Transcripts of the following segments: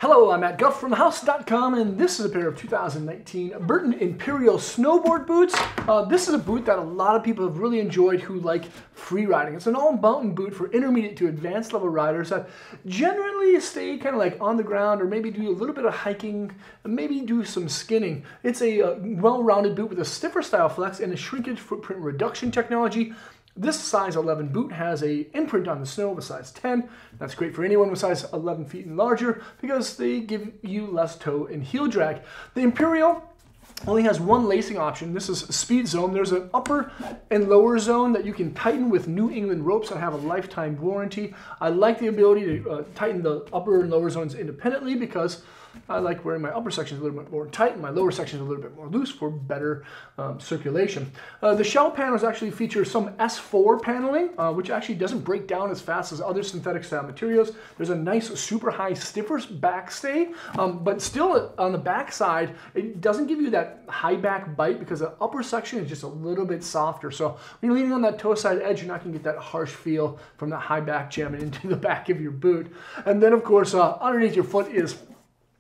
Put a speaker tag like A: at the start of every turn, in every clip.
A: Hello, I'm Matt Guff from thehouse.com, and this is a pair of 2019 Burton Imperial Snowboard Boots. This is a boot that a lot of people have really enjoyed who like free riding. It's an all-mountain boot for intermediate to advanced level riders that generally stay kind of like on the ground or maybe do a little bit of hiking, and maybe do some skinning. It's a well-rounded boot with a stiffer style flex and a shrinkage footprint reduction technology. This size 11 boot has an imprint on the snow of a size 10. That's great for anyone with size 11 feet and larger because they give you less toe and heel drag. The Imperial only has one lacing option. This is speed zone. There's an upper and lower zone that you can tighten with New England ropes that have a lifetime warranty. I like the ability to tighten the upper and lower zones independently because I like wearing my upper section a little bit more tight and my lower section a little bit more loose for better circulation. The shell panels actually feature some S4 paneling, which actually doesn't break down as fast as other synthetic style materials. There's a nice super high stiffer backstay, but still on the back side, it doesn't give you that high back bite because the upper section is just a little bit softer. So when you're leaning on that toe side edge, you're not going to get that harsh feel from the high back jamming into the back of your boot. And then of course, underneath your foot is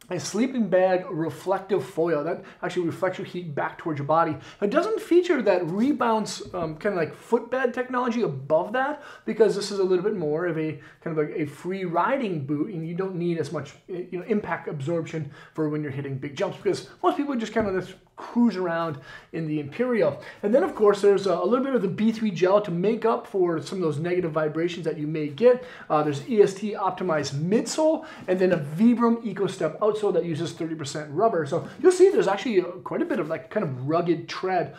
A: a sleeping bag reflective foil that actually reflects your heat back towards your body. It doesn't feature that rebounds kind of like footbed technology above that because this is a little bit more of a kind of like a free riding boot and you don't need as much impact absorption for when you're hitting big jumps because most people just kind of just cruise around in the Imperial. And then of course there's a little bit of the B3 gel to make up for some of those negative vibrations that you may get. There's EST optimized midsole and then a Vibram EcoStep outsole that uses 30% rubber. So you'll see there's actually quite a bit of like kind of rugged tread.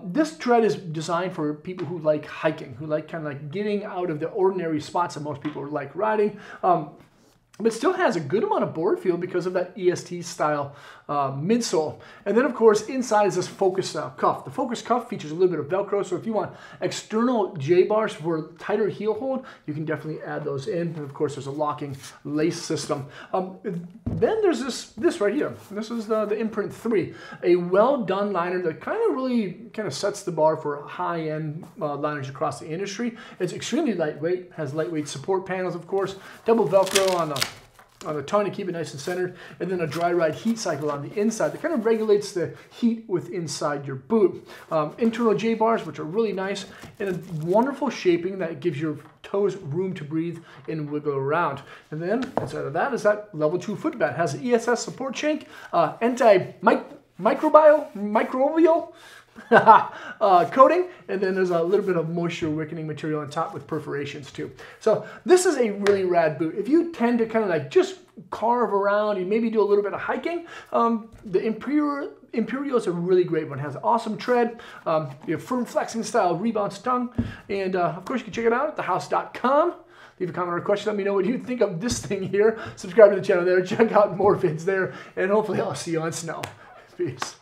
A: This tread is designed for people who like hiking, who like kind of like getting out of the ordinary spots that most people like riding. But still has a good amount of board feel because of that EST style midsole. And then of course inside is this focus cuff. The focus cuff features a little bit of Velcro, so if you want external J-bars for tighter heel hold, you can definitely add those in. And of course there's a locking lace system. Then there's this right here. This is the Imprint 3, a well done liner that really sets the bar for high-end liners across the industry. It's extremely lightweight, has lightweight support panels of course, double Velcro on the tongue to keep it nice and centered, and then a dry ride heat cycle on the inside that kind of regulates the heat with inside your boot. Internal J-bars, which are really nice, and a wonderful shaping that gives your toes room to breathe and wiggle around. And then inside of that is that level 2 footbed. Has an ESS support shank, microbial coating, and then there's a little bit of moisture wicking material on top with perforations too. So this is a really rad boot. If you tend to kind of like just carve around and maybe do a little bit of hiking, the Imperial is a really great one. It has awesome tread, you have firm flexing style rebound tongue, and of course you can check it out at thehouse.com. Leave a comment or a question. Let me know what you think of this thing here. Subscribe to the channel there. Check out more vids there, and hopefully I'll see you on snow. Peace.